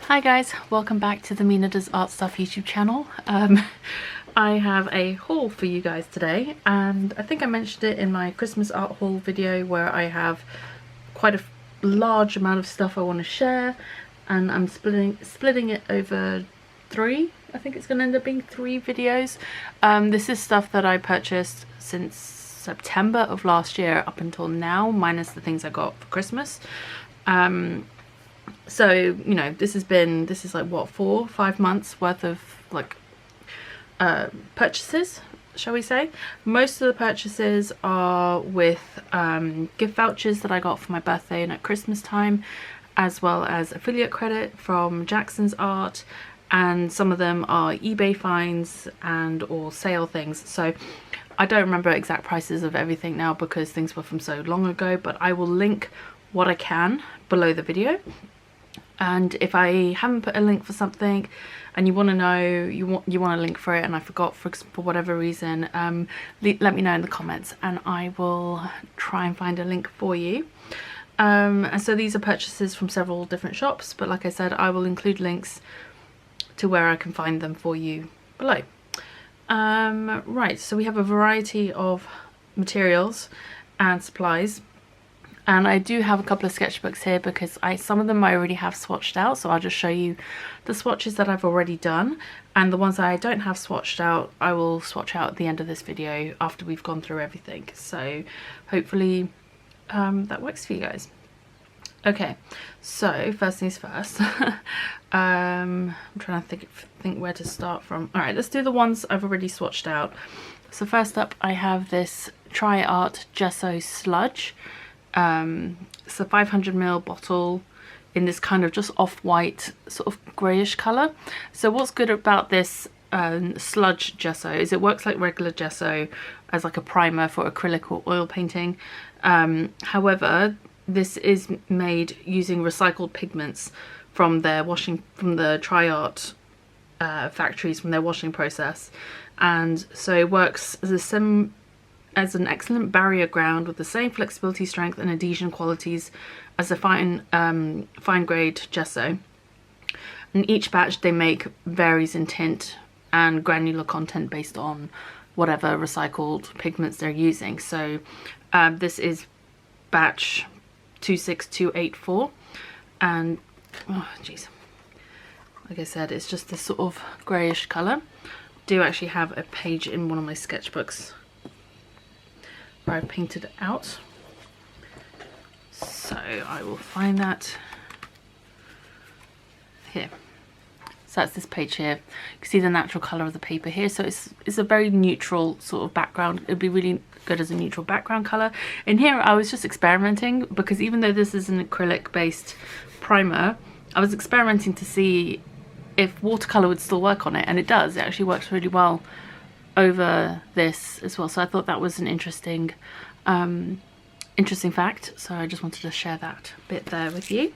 Hi guys, welcome back to the Mina Does Art Stuff YouTube channel. I have a haul for you guys today, and I think I mentioned it in my Christmas art haul video where I have quite a large amount of stuff I want to share, and I'm splitting it over three. I think it's going to end up being 3 videos. This is stuff that I purchased since September of last year up until now, minus the things I got for Christmas. So, you know, this is like what, 4 or 5 months worth of like purchases, shall we say. Most of the purchases are with gift vouchers that I got for my birthday and at Christmas time, as well as affiliate credit from Jackson's Art, and some of them are eBay finds and or sale things. So I don't remember exact prices of everything now because things were from so long ago, but I will link what I can below the video. And if I haven't put a link for something and you want to know, you want a link for it and I forgot for whatever reason, let me know in the comments and I will try and find a link for you. And so these are purchases from several different shops, but like I said, I will include links to where I can find them for you below. Right, so we have a variety of materials and supplies. And I do have a couple of sketchbooks here because some of them I already have swatched out, so I'll just show you the swatches that I've already done, and the ones I don't have swatched out I will swatch out at the end of this video after we've gone through everything. So hopefully that works for you guys. Okay, so first things first. I'm trying to think where to start from. Alright, let's do the ones I've already swatched out. So first up I have this Tri Art Gesso Sludge. It's a 500ml bottle in this kind of just off-white sort of greyish colour. So what's good about this sludge gesso is it works like regular gesso as like a primer for acrylic or oil painting. However, this is made using recycled pigments from the Tri Art factories, from their washing process, and so it works as an excellent barrier ground with the same flexibility, strength and adhesion qualities as a fine grade gesso. And each batch they make varies in tint and granular content based on whatever recycled pigments they're using. So this is batch 26284, and oh geez, like I said, it's just this sort of greyish colour. I do actually have a page in one of my sketchbooks where I painted it out, so I will find that here. So that's this page here. You can see the natural colour of the paper here, so it's a very neutral sort of background. It'd be really good as a neutral background colour. In here I was just experimenting because even though this is an acrylic based primer, I was experimenting to see if watercolour would still work on it, and it does. It actually works really well over this as well, so I thought that was an interesting fact, so I just wanted to share that bit there with you.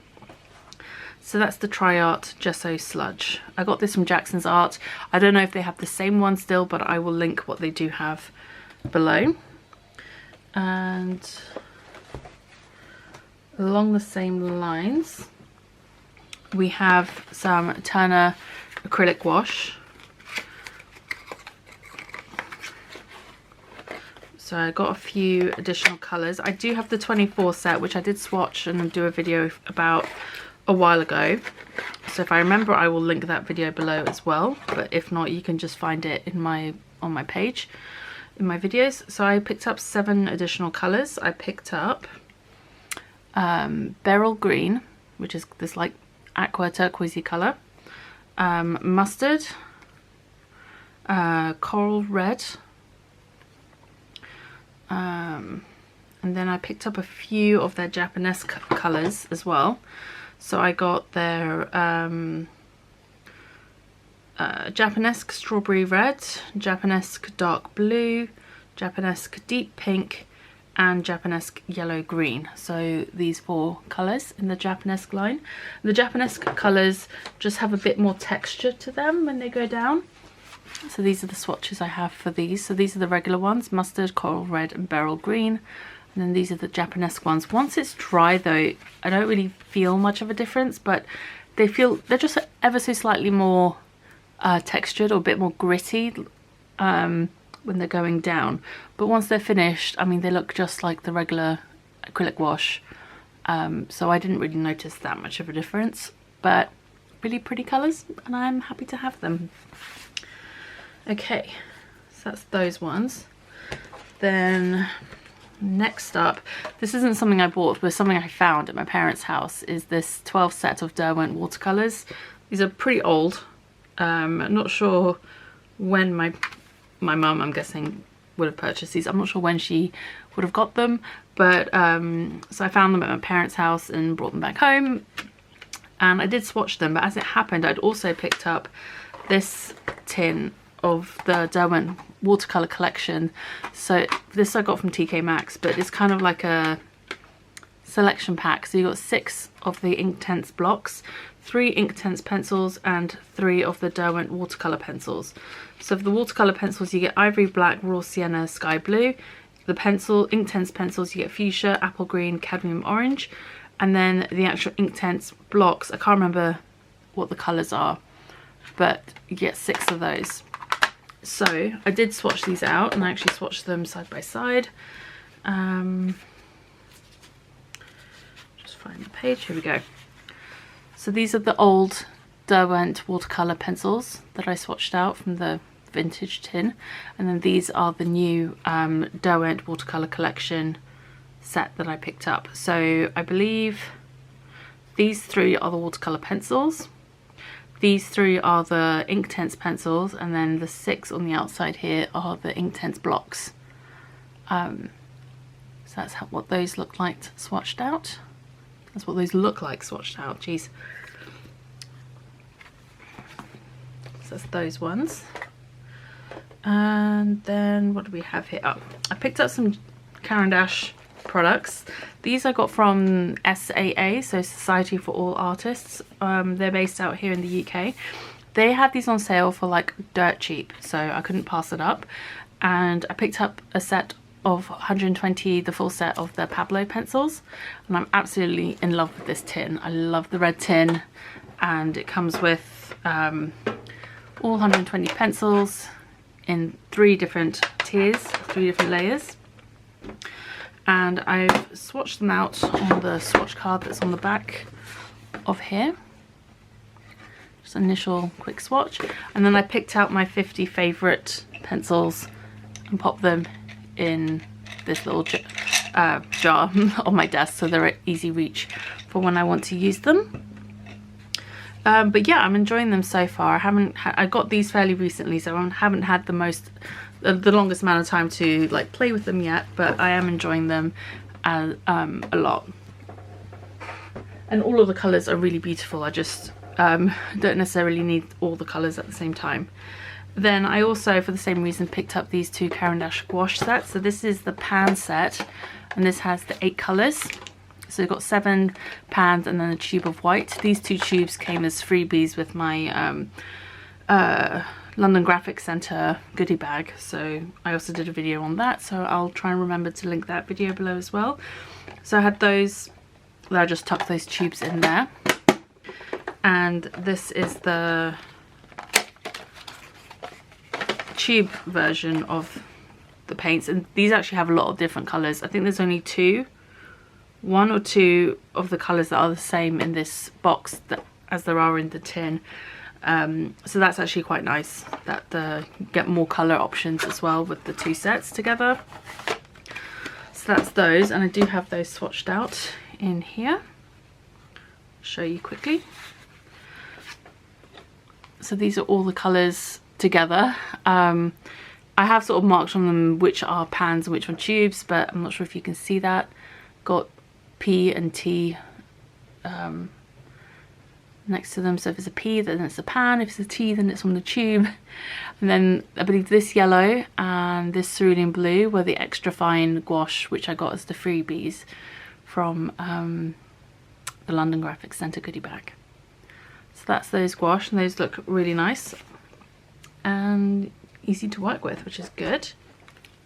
So that's the Tri Art Gesso Sludge. I got this from Jackson's Art. I don't know if they have the same one still, but I will link what they do have below. And along the same lines we have some Turner acrylic wash. So I got a few additional colours. I do have the 24 set, which I did swatch and do a video about a while ago. So if I remember, I will link that video below as well. But if not, you can just find it in on my page, in my videos. So I picked up 7 additional colours. I picked up Beryl Green, which is this like aqua turquoisey colour, Mustard, Coral Red, and then I picked up a few of their Japanesque colours as well. So I got their Japanesque Strawberry Red, Japanesque Dark Blue, Japanesque Deep Pink and Japanesque Yellow Green. So these 4 colours in the Japanesque line. The Japanesque colours just have a bit more texture to them when they go down. So these are the swatches I have for these. So these are the regular ones, Mustard, Coral Red and Beryl Green. And then these are the Japanesque ones. Once it's dry though, I don't really feel much of a difference, but they're just ever so slightly more textured or a bit more gritty when they're going down, but once they're finished, I mean, they look just like the regular acrylic wash, so I didn't really notice that much of a difference, but really pretty colours and I'm happy to have them. Okay, so that's those ones. Then next up, this isn't something I bought but something I found at my parents' house, is this 12 set of Derwent watercolours. These are pretty old. I'm not sure when my mum, I'm guessing, would have purchased these. I'm not sure when she would have got them, but so I found them at my parents' house and brought them back home, and I did swatch them, but as it happened I'd also picked up this tin of the Derwent watercolour collection. So this I got from TK Maxx, but it's kind of like a selection pack. So you got 6 of the Inktense blocks, 3 Inktense pencils and 3 of the Derwent watercolour pencils. So for the watercolour pencils you get ivory black, raw sienna, sky blue. The Inktense pencils you get fuchsia, apple green, cadmium orange, and then the actual Inktense blocks, I can't remember what the colours are, but you get 6 of those. So I did swatch these out, and I actually swatched them side by side. Just find the page, here we go. So these are the old Derwent watercolour pencils that I swatched out from the vintage tin, and then these are the new Derwent watercolour collection set that I picked up. So I believe these 3 are the watercolour pencils, these 3 are the Inktense pencils, and then the 6 on the outside here are the Inktense blocks. So that's what those look like swatched out. That's what those look like swatched out, geez. So that's those ones. And then what do we have here? Oh, I picked up some Caran d'Ache products. These I got from SAA, so Society for All Artists. They're based out here in the UK. They had these on sale for like dirt cheap, so I couldn't pass it up, and I picked up a set of 120, the full set of the Pablo pencils, and I'm absolutely in love with this tin. I love the red tin, and it comes with all 120 pencils in 3 different tiers, 3 different layers. And I've swatched them out on the swatch card that's on the back of here. Just initial quick swatch. And then I picked out my 50 favourite pencils and popped them in this little jar on my desk, so they're at easy reach for when I want to use them. But yeah, I'm enjoying them so far. I got these fairly recently, so I haven't had the longest amount of time to like play with them yet, but I am enjoying them a lot. And all of the colours are really beautiful. I just don't necessarily need all the colours at the same time. Then I also, for the same reason, picked up these 2 Caran d'Ache gouache sets. So this is the pan set, and this has the 8 colours. So we've got 7 pans and then a tube of white. These 2 tubes came as freebies with my London Graphic Centre goodie bag, so I also did a video on that, so I'll try and remember to link that video below as well. So I had those, I just tucked those tubes in there, and this is the tube version of the paints, and these actually have a lot of different colours. I think there's only 1 or 2 of the colours that are the same in this box as there are in the tin. So that's actually quite nice that you get more colour options as well with the 2 sets together. So that's those, and I do have those swatched out in here. Show you quickly. So these are all the colours together. I have sort of marked on them which are pans and which are tubes, but I'm not sure if you can see that. Got P and T next to them, so if it's a P then it's a pan, if it's a T then it's on the tube. And then I believe this yellow and this cerulean blue were the extra fine gouache, which I got as the freebies from the London Graphic Centre goodie bag. So that's those gouache, and those look really nice and easy to work with, which is good.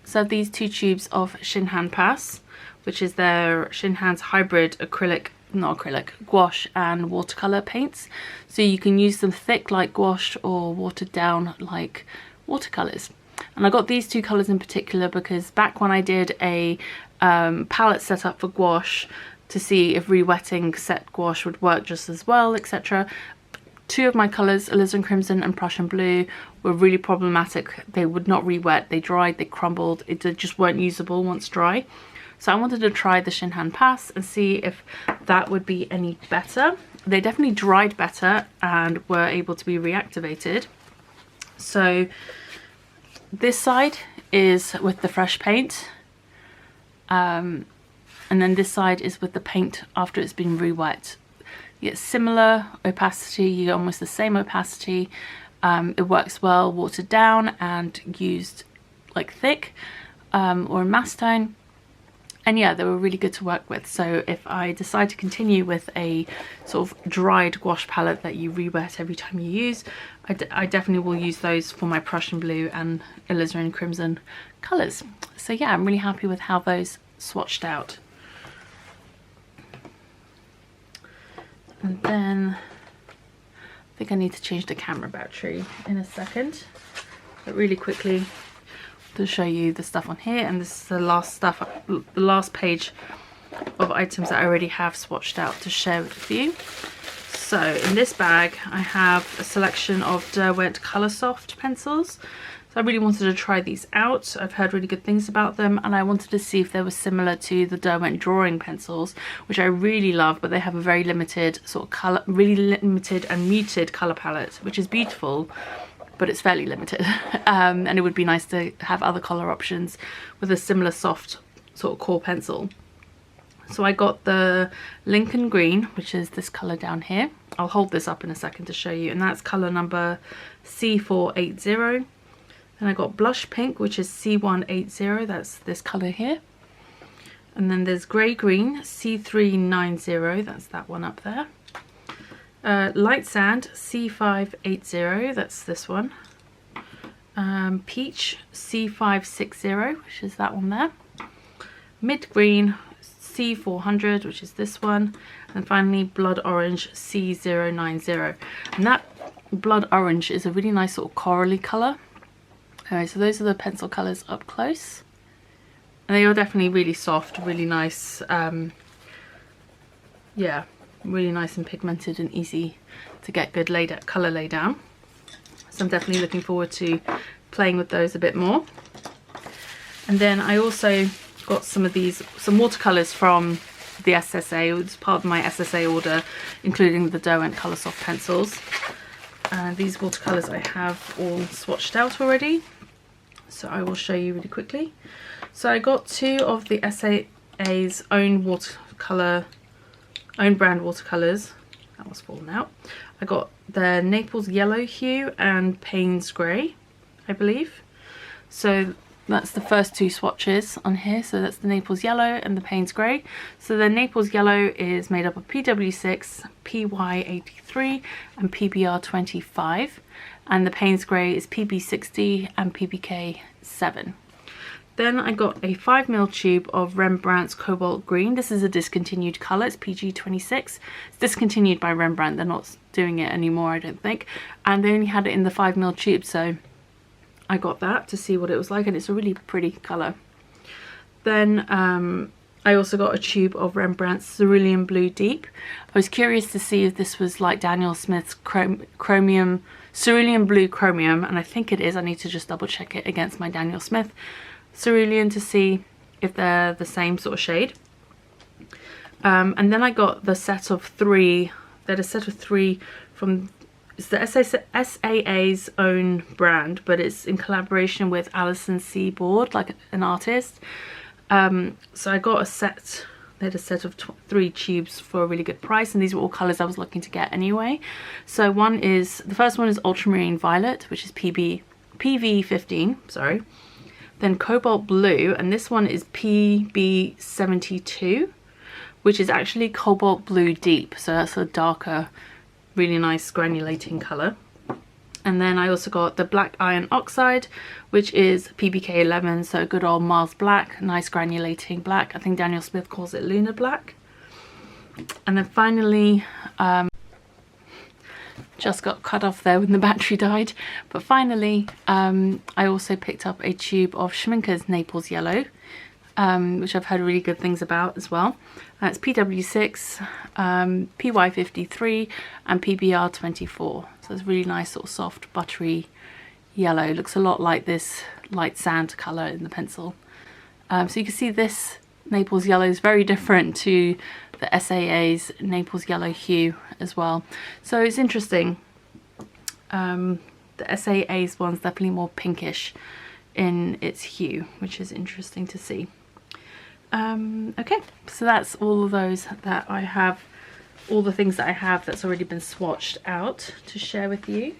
So these 2 tubes of Shinhan Pass, which is their Shinhan's hybrid acrylic not acrylic, gouache and watercolor paints. So you can use them thick like gouache or watered down like watercolors. And I got these two colors in particular because back when I did a palette setup for gouache to see if re-wetting set gouache would work just as well, etc., two of my colors, alizarin crimson and Prussian blue, were really problematic. They would not re-wet, they dried, they crumbled, they just weren't usable once dry. So I wanted to try the Shinhan Pass and see if that would be any better. They definitely dried better and were able to be reactivated. So this side is with the fresh paint, and then this side is with the paint after it's been re-wet. You get similar opacity, you get almost the same opacity. It works well watered down and used like thick or in mass tone. And yeah, they were really good to work with. So if I decide to continue with a sort of dried gouache palette that you re-wet every time you use, I definitely will use those for my Prussian blue and alizarin crimson colours. So yeah, I'm really happy with how those swatched out. And then I think I need to change the camera battery in a second, but really quickly to show you the stuff on here. And this is the last page of items that I already have swatched out to share with you. So in this bag I have a selection of Derwent Coloursoft pencils. So I really wanted to try these out. I've heard really good things about them, and I wanted to see if they were similar to the Derwent drawing pencils, which I really love, but they have a very limited sort of colour, really limited and muted colour palette, which is beautiful, but it's fairly limited. And it would be nice to have other colour options with a similar soft sort of core pencil. So I got the Lincoln Green, which is this colour down here. I'll hold this up in a second to show you, and that's colour number C480. Then I got Blush Pink, which is C180, that's this colour here. And then there's Grey Green, C390, that's that one up there. Light Sand, C580, that's this one. Peach, C560, which is that one there. Mid Green, C400, which is this one. And finally Blood Orange, C090. And that Blood Orange is a really nice sort of corally colour. Alright, so those are the pencil colours up close. And they are definitely really soft, really nice. Yeah, really nice and pigmented and easy to get good colour lay down. So I'm definitely looking forward to playing with those a bit more. And then I also got some watercolours from the SSA. It's part of my SSA order, including the Derwent Coloursoft pencils. These watercolours I have all swatched out already, so I will show you really quickly. So I got two of the SAA's own brand watercolours. That was fallen out. I got the Naples Yellow Hue and Payne's Grey, I believe. So that's the first two swatches on here. So that's the Naples Yellow and the Payne's Grey. So the Naples Yellow is made up of PW6, PY83 and PBR25. And the Payne's Grey is PB60 and PBK7. Then I got a 5mm tube of Rembrandt's Cobalt Green. This is a discontinued colour, it's PG26. It's discontinued by Rembrandt, they're not doing it anymore, I don't think. And they only had it in the 5mm tube, so I got that to see what it was like, and it's a really pretty colour. Then I also got a tube of Rembrandt's Cerulean Blue Deep. I was curious to see if this was like Daniel Smith's Cerulean Blue Chromium, and I think it is. I need to just double check it against my Daniel Smith Cerulean to see if they're the same sort of shade. And then I got the set of three. They're a set of three from, it's the SAA's own brand, but it's in collaboration with Alison Seaboard, like an artist. So I got a set. They had a set of 3 tubes for a really good price, and these were all colours I was looking to get anyway. So the first one is Ultramarine Violet, which is PV15, sorry. Then Cobalt Blue, and this one is PB72, which is actually Cobalt Blue Deep, so that's a darker, really nice granulating colour. And then I also got the Black Iron Oxide, which is PBK11, so good old Mars Black, nice granulating black. I think Daniel Smith calls it Lunar Black. And then finally, just got cut off there when the battery died, but finally I also picked up a tube of Schminker's Naples Yellow, which I've heard really good things about as well. It's PW6, PY53 and PBR24, so it's really nice sort of soft buttery yellow. It looks a lot like this light sand colour in the pencil. So you can see this Naples Yellow is very different to the SAA's Naples Yellow hue as well. So it's interesting. The SAA's one's definitely more pinkish in its hue, which is interesting to see. Okay, so that's all of those that I have, all the things that I have that's already been swatched out to share with you.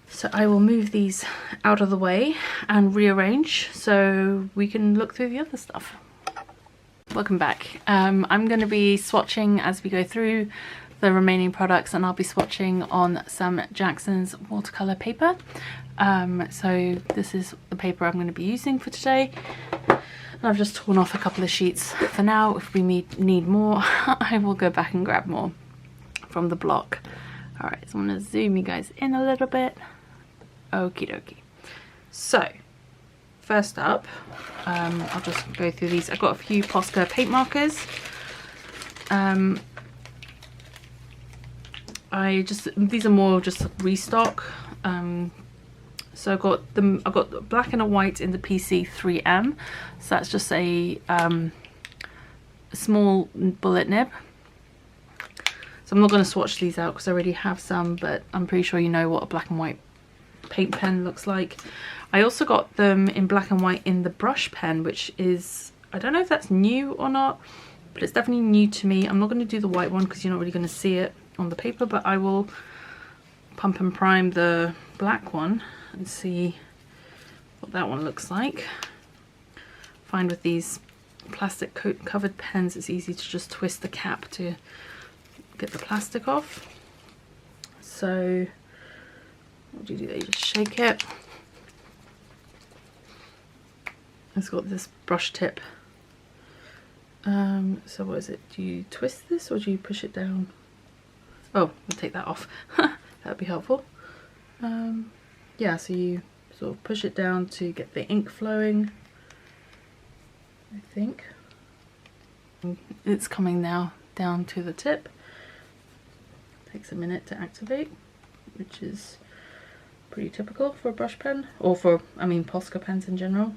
So I will move these out of the way and rearrange so we can look through the other stuff. Welcome back. I'm going to be swatching as we go through the remaining products, and I'll be swatching on some Jackson's watercolor paper. So this is the paper I'm going to be using for today. I've just torn off a couple of sheets for now. If we need more, I will go back and grab more from the block. Alright, so I'm going to zoom you guys in a little bit. Okie dokie. So first up, I'll just go through these. I've got a few Posca paint markers. These are more just restock. So I've got the black and a white in the PC3M. So that's just a small bullet nib. So I'm not going to swatch these out because I already have some, but I'm pretty sure you know what a black and white paint pen looks like. I also got them in black and white in the brush pen, which is, I don't know if that's new or not, but it's definitely new to me. I'm not going to do the white one because you're not really going to see it on the paper, but I will pump and prime the black one and see what that one looks like. I find with these plastic covered pens it's easy to just twist the cap to get the plastic off. So what do? You just shake it. It's got this brush tip. So what is it? Do you twist this or do you push it down? Oh, we'll take that off. That would be helpful. Yeah, so you sort of push it down to get the ink flowing, I think. It's coming now down to the tip. Takes a minute to activate, which is pretty typical for a brush pen, or for, I mean, Posca pens in general.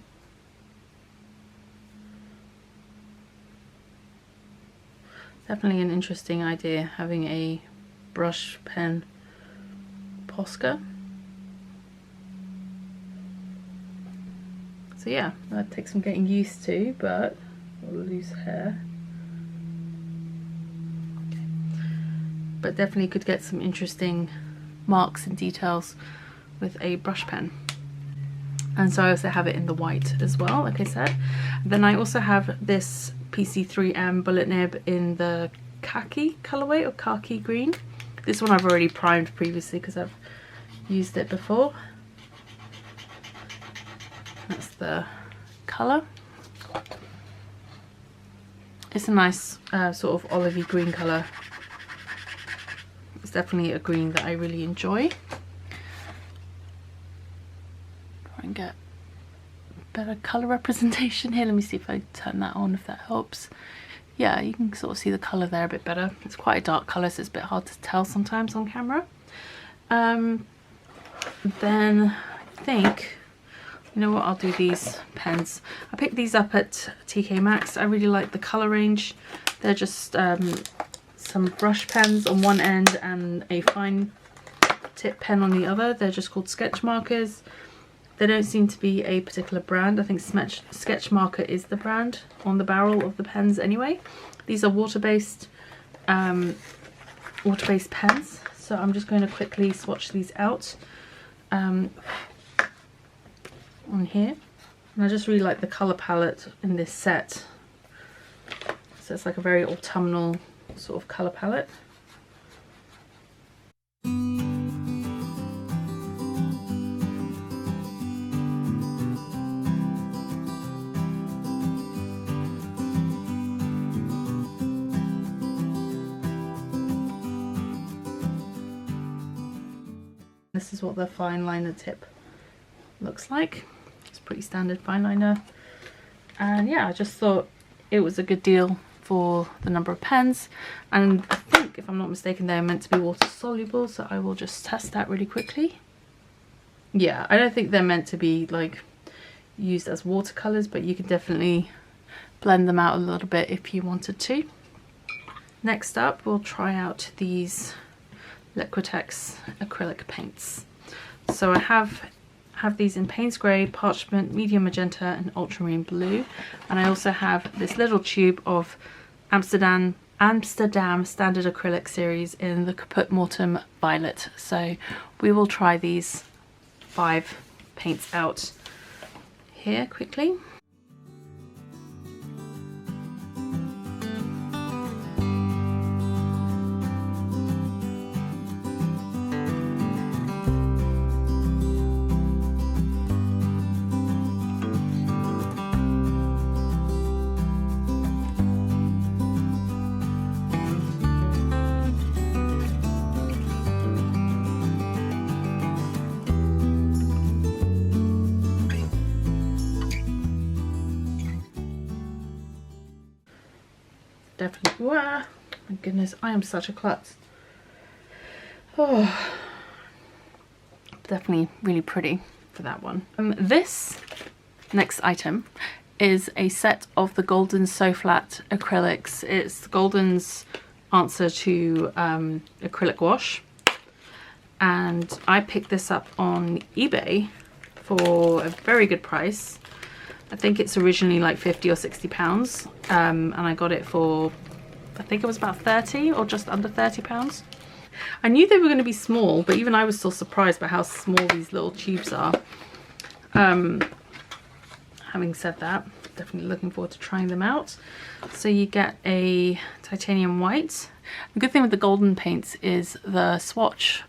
Definitely an interesting idea, having a brush pen Posca. So yeah, that takes some getting used to, but loose hair. Okay. But definitely could get some interesting marks and details with a brush pen. And so I also have it in the white as well, like I said. Then I also have this PC3M bullet nib in the khaki colorway, or khaki green. This one I've already primed previously because I've used it before. That's the color. It's a nice sort of olivey green color. It's definitely a green that I really enjoy. Try and get better color representation here. Let me see if I turn that on, if that helps. Yeah, you can sort of see the color there a bit better. It's quite a dark color, so it's a bit hard to tell sometimes on camera. Then I think, you know what, I'll do these pens. I picked these up at TK Maxx. I really like the color range. They're just some brush pens on one end and a fine tip pen on the other. They're just called sketch markers. They don't seem to be a particular brand. I think Sketch Marker is the brand on the barrel of the pens anyway. These are water-based pens. So I'm just going to quickly swatch these out on here. And I just really like the colour palette in this set. So it's like a very autumnal sort of colour palette. This is what the fine liner tip looks like. It's pretty standard fine liner. And yeah, I just thought it was a good deal for the number of pens. And I think, if I'm not mistaken, they're meant to be water soluble, so I will just test that really quickly. Yeah, I don't think they're meant to be like used as watercolors, but you can definitely blend them out a little bit if you wanted to. Next up, we'll try out these Liquitex acrylic paints. So I have these in Payne's Grey, Parchment, Medium Magenta and Ultramarine Blue, and I also have this little tube of Amsterdam Standard Acrylic series in the Caput Mortem Violet. So we will try these 5 paints out here quickly. Definitely, wow, my goodness, I am such a klutz. Oh, definitely really pretty for that one. This next item is a set of the Golden So Flat acrylics. It's Golden's answer to acrylic wash, and I picked this up on eBay for a very good price. I think it's originally like 50 or 60 pounds, and I got it for, I think it was about 30 or just under 30 pounds. I knew they were going to be small, but even I was still surprised by how small these little tubes are. Having said that, definitely looking forward to trying them out. So you get a titanium white. The good thing with the Golden paints is the swatch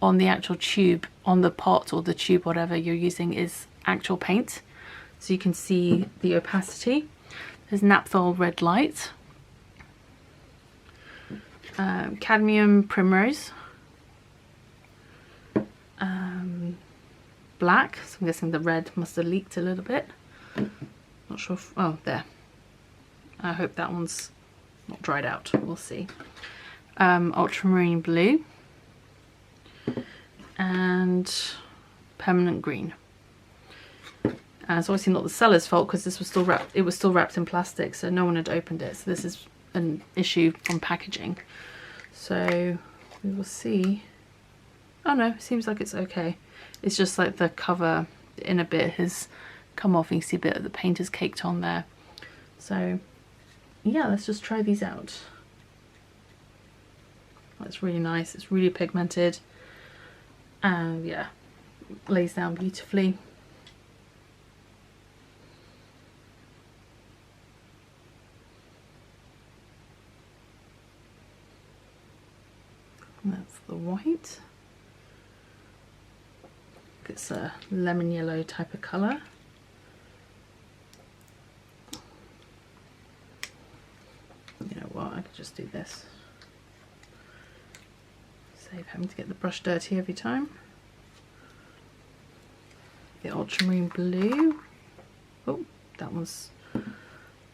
on the actual tube, on the pot or the tube, whatever you're using, is actual paint. So you can see the opacity. There's Naphtha Red Light, Cadmium Primrose, black, so I'm guessing the red must have leaked a little bit. Not sure if, oh, there. I hope that one's not dried out, we'll see. Ultramarine Blue and Permanent Green. It's obviously not the seller's fault because this was still wrapped. It was still wrapped in plastic, so no one had opened it. So this is an issue on packaging. So we will see. Oh no, it seems like it's okay. It's just like the cover, the inner bit has come off. You can see a bit of the paint is caked on there. So yeah, let's just try these out. That's really nice. It's really pigmented, and yeah, lays down beautifully. That's the white. It's a lemon yellow type of colour. You know what, I could just do this. Save having to get the brush dirty every time. The ultramarine blue. Oh, that one's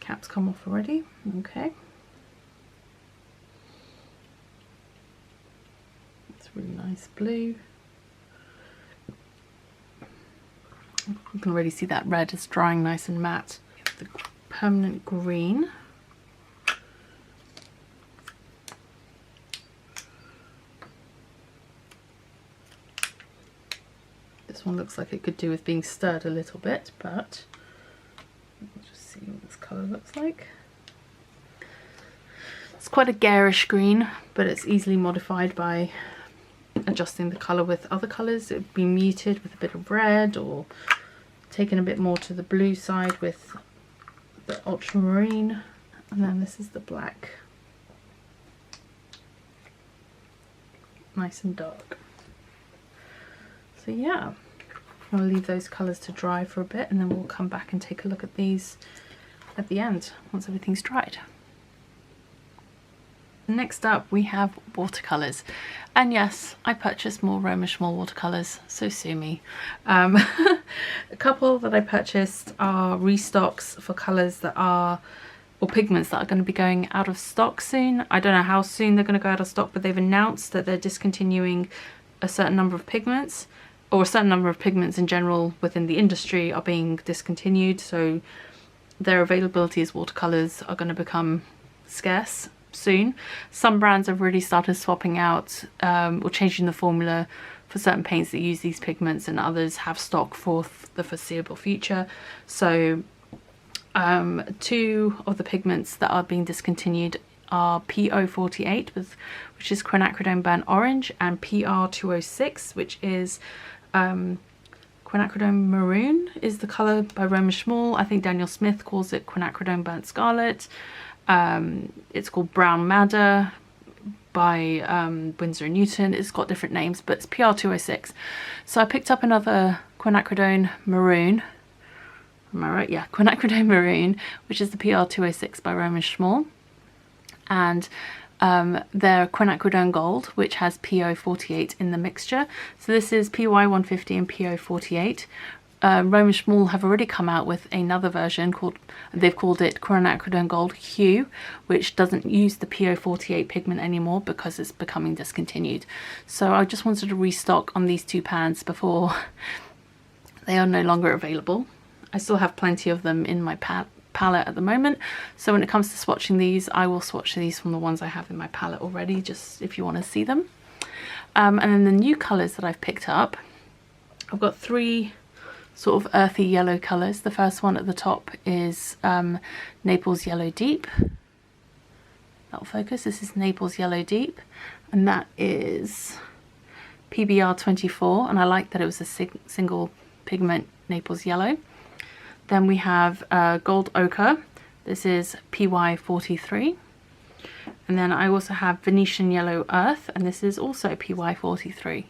cap's come off already. Okay. Really nice blue. You can already see that red is drying nice and matte. The permanent green. This one looks like it could do with being stirred a little bit, but we'll just see what this colour looks like. It's quite a garish green, but it's easily modified by adjusting the colour with other colours. It would be muted with a bit of red, or taken a bit more to the blue side with the ultramarine, and then this is the black. Nice and dark. So yeah, I'll leave those colours to dry for a bit, and then we'll come back and take a look at these at the end once everything's dried. Next up we have watercolours. And yes, I purchased more Romish Mall watercolours, so sue me. A couple that I purchased are restocks for colours that are, or pigments that are going to be going out of stock soon. I don't know how soon they're going to go out of stock, but they've announced that they're discontinuing a certain number of pigments, or a certain number of pigments in general within the industry are being discontinued, so their availability as watercolours are going to become scarce soon. Some brands have already started swapping out or changing the formula for certain paints that use these pigments, and others have stock for the foreseeable future. So two of the pigments that are being discontinued are PO48, which is quinacridone burnt orange, and PR206, which is quinacridone maroon is the colour by Romish Mall. I think Daniel Smith calls it quinacridone burnt scarlet. It's called Brown Madder by Winsor & Newton. It's got different names, but it's PR206. So I picked up another quinacridone maroon. Am I right? Yeah, quinacridone maroon, which is the PR206 by Romish Mall. And their quinacridone gold, which has PO48 in the mixture. So this is PY150 and PO48. Romish Mall have already come out with another version they've called it quinacridone gold hue, which doesn't use the PO48 pigment anymore because it's becoming discontinued. So I just wanted to restock on these two pans before they are no longer available. I still have plenty of them in my palette at the moment, so when it comes to swatching these, I will swatch these from the ones I have in my palette already, just if you want to see them. And then the new colours that I've picked up, I've got three sort of earthy yellow colours. The first one at the top is Naples Yellow Deep. That'll focus. This is Naples Yellow Deep, and that is PBR24, and I like that it was a single pigment Naples Yellow. Then we have Gold Ochre. This is PY43. And then I also have Venetian Yellow Earth, and this is also PY43.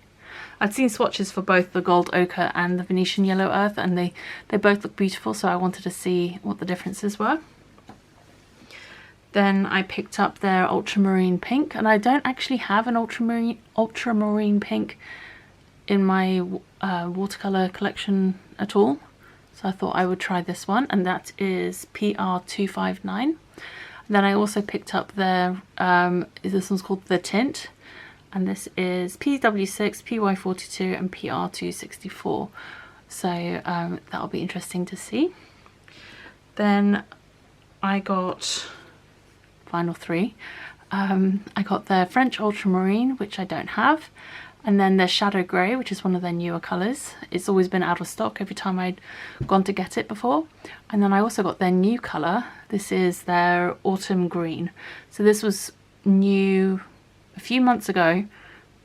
I'd seen swatches for both the Gold Ochre and the Venetian Yellow Earth, and they both look beautiful, so I wanted to see what the differences were. Then I picked up their Ultramarine Pink, and I don't actually have an Ultramarine Pink in my watercolour collection at all. So I thought I would try this one, and that is PR259. Then I also picked up their, this one's called The Tint, and this is PW6, PY42 and PR264. So that'll be interesting to see. Then I got, final three, I got their French Ultramarine, which I don't have. And then their Shadow Grey, which is one of their newer colours. It's always been out of stock every time I'd gone to get it before. And then I also got their new colour. This is their Autumn Green. So this was new a few months ago,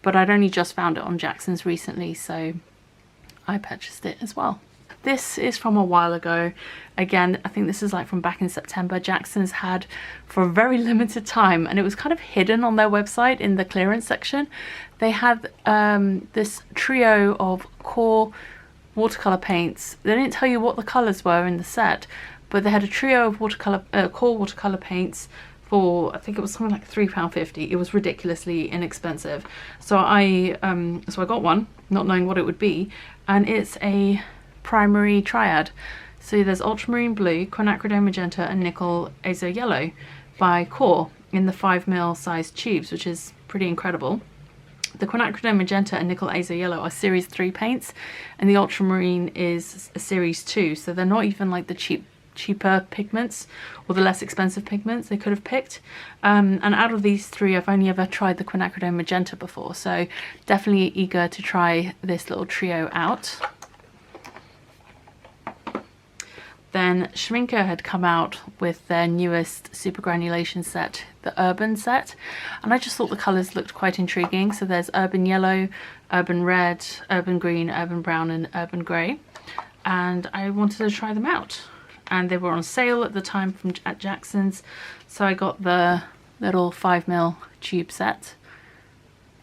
but I'd only just found it on Jackson's recently, so I purchased it as well. This is from a while ago. Again, I think this is like from back in September. Jackson's had for a very limited time, and it was kind of hidden on their website in the clearance section. They had this trio of core watercolor paints. They didn't tell you what the colors were in the set, but they had a trio of core watercolor paints for, I think it was something like £3.50. It was ridiculously inexpensive. So I got one, not knowing what it would be, and it's a primary triad. So there's Ultramarine Blue, Quinacridone Magenta and Nickel Azo Yellow by Core in the 5mm size tubes, which is pretty incredible. The Quinacridone Magenta and Nickel Azo Yellow are Series 3 paints, and the Ultramarine is a Series 2, so they're not even like the cheaper pigments or the less expensive pigments they could have picked. And out of these three, I've only ever tried the Quinacridone Magenta before, so definitely eager to try this little trio out. Then Schmincke had come out with their newest super granulation set, the Urban set, and I just thought the colours looked quite intriguing. So there's Urban Yellow, Urban Red, Urban Green, Urban Brown and Urban Grey, and I wanted to try them out. And they were on sale at the time at Jackson's, so I got the little 5mm tube set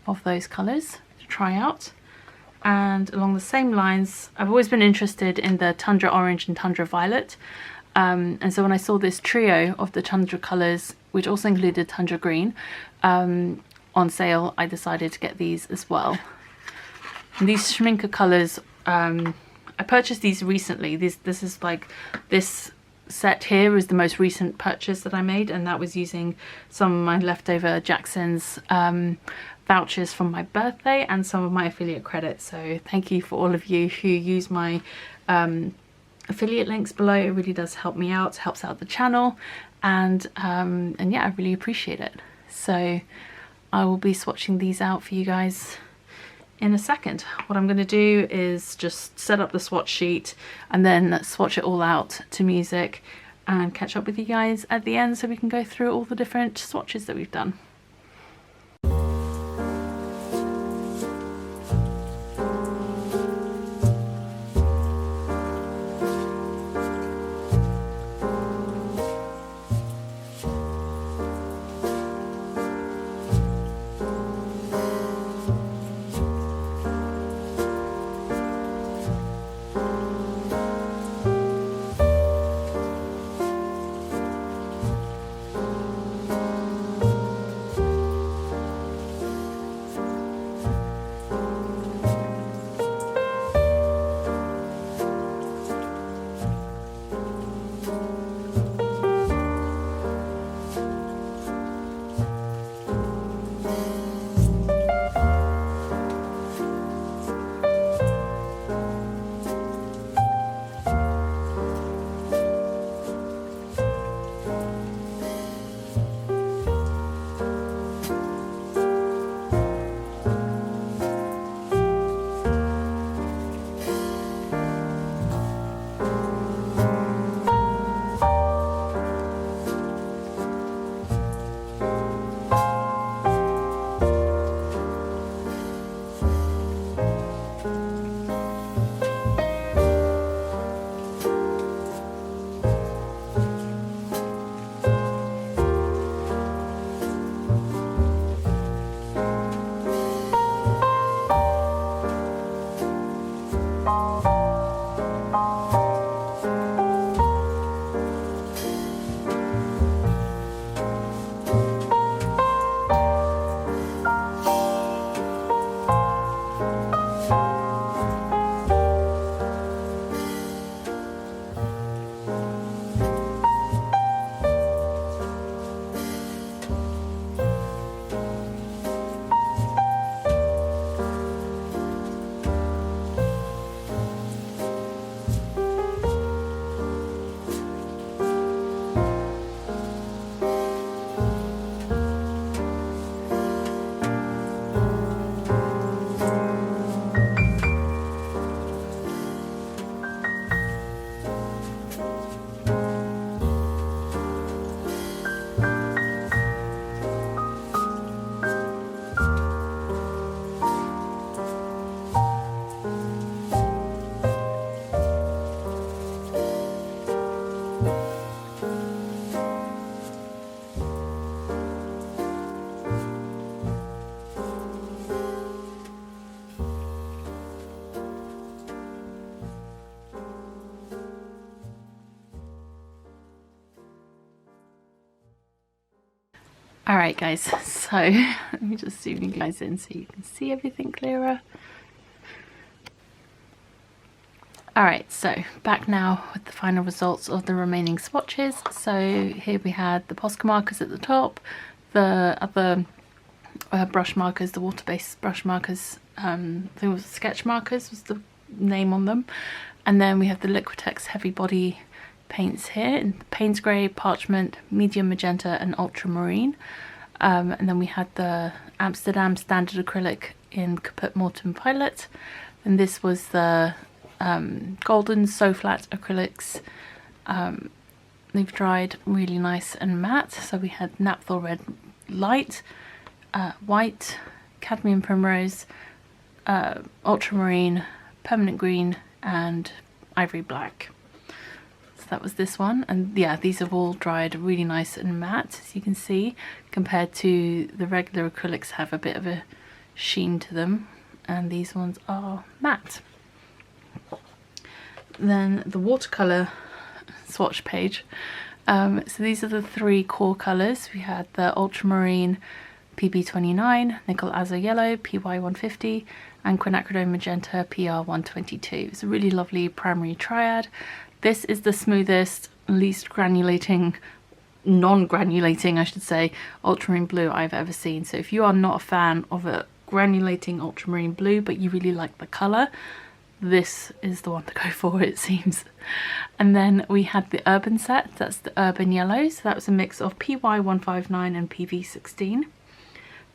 of those colours to try out. And along the same lines, I've always been interested in the Tundra Orange and Tundra Violet. And so when I saw this trio of the Tundra colours, which also included Tundra Green, on sale, I decided to get these as well. And these Schminke colours, I purchased these recently. This is like, this set here is the most recent purchase that I made, and that was using some of my leftover Jackson's vouchers from my birthday and some of my affiliate credits. So thank you for all of you who use my affiliate links below. It really does help me out, helps out the channel, and yeah, I really appreciate it. So I will be swatching these out for you guys in a second. What I'm going to do is just set up the swatch sheet and then swatch it all out to music and catch up with you guys at the end so we can go through all the different swatches that we've done. Alright guys, so let me just zoom you guys in so you can see everything clearer. Alright, so back now with the final results of the remaining swatches. So here we had the Posca markers at the top, the other brush markers, the water-based brush markers, I think it was sketch markers was the name on them. And then we have the Liquitex heavy body paints here in Payne's Grey, Parchment, Medium Magenta and Ultramarine. And then we had the Amsterdam Standard Acrylic in Caput Mortem Violet. And this was the Golden So Flat acrylics. They've dried really nice and matte. So we had Naphtha Red Light, White, Cadmium Primrose, Ultramarine, Permanent Green and Ivory Black. So that was this one, and yeah, these have all dried really nice and matte, as you can see, compared to the regular acrylics have a bit of a sheen to them, and these ones are matte. Then the watercolor swatch page. So these are the three core colors. We had the Ultramarine, PB29, Nickel Azo Yellow, PY150, and Quinacridone Magenta, PR122. It's a really lovely primary triad. This is the smoothest, least granulating, non-granulating I should say, ultramarine blue I've ever seen. So if you are not a fan of a granulating ultramarine blue but you really like the colour, this is the one to go for, it seems. And then we had the Urban set, that's the Urban Yellow, so that was a mix of PY159 and PV16.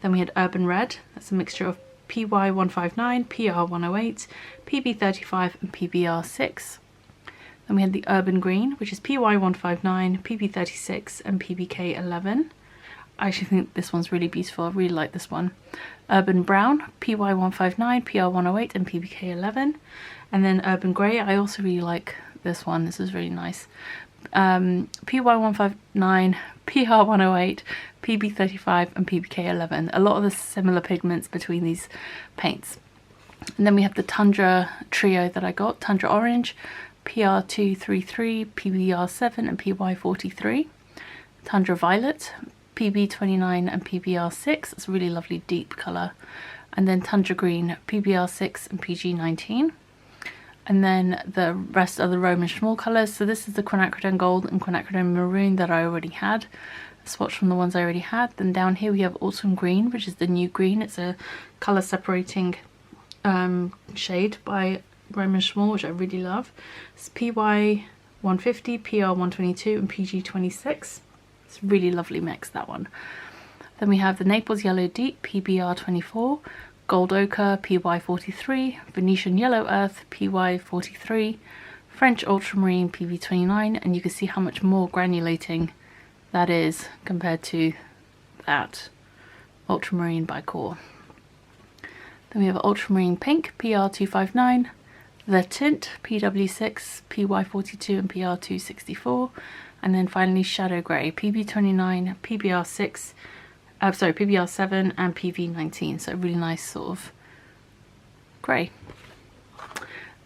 Then we had Urban Red, that's a mixture of PY159, PR108, PB35 and PBR6. Then we had the Urban Green, which is PY159, PB36 and PBK11. I actually think this one's really beautiful, I really like this one. Urban Brown, PY159, PR108 and PBK11. And then Urban Grey, I also really like this one, this is really nice. PY159, PR108, PB35 and PBK11. A lot of the similar pigments between these paints. And then we have the Tundra trio that I got, Tundra Orange, PR233, PBR7 and PY43. Tundra Violet, PB29 and PBR6, it's a really lovely deep colour. And then Tundra Green, PBR6 and PG19. And then the rest are the Roman Schmall colours. So this is the Quinacridone Gold and Quinacridone Maroon that I already had. Swatch from the ones I already had. Then down here we have Autumn Green, which is the new green. It's a colour separating shade by Roman Schmall, which I really love. It's PY150, PR122 and PG26. It's a really lovely mix, that one. Then we have the Naples Yellow Deep, PBR24, Gold Ochre, PY43, Venetian Yellow Earth, PY43, French Ultramarine, PB29, and you can see how much more granulating that is compared to that Ultramarine by Core. Then we have Ultramarine Pink, PR259, The Tint, PW6, PY42 and PR264, and then finally Shadow Grey, PB29, PBR6, PBR7 and PV19, so a really nice sort of grey.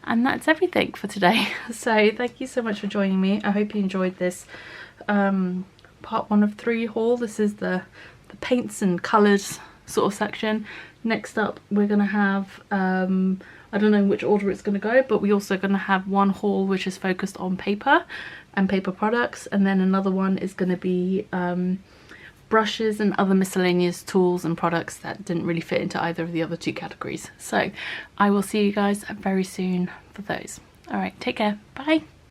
And that's everything for today. So thank you so much for joining me. I hope you enjoyed this part 1 of 3 haul. This is the paints and colours sort of section. Next up we're going to have, I don't know which order it's going to go, but we're also going to have one haul which is focused on paper and paper products, and then another one is going to be brushes and other miscellaneous tools and products that didn't really fit into either of the other 2 categories. So I will see you guys very soon for those. Alright, take care, bye!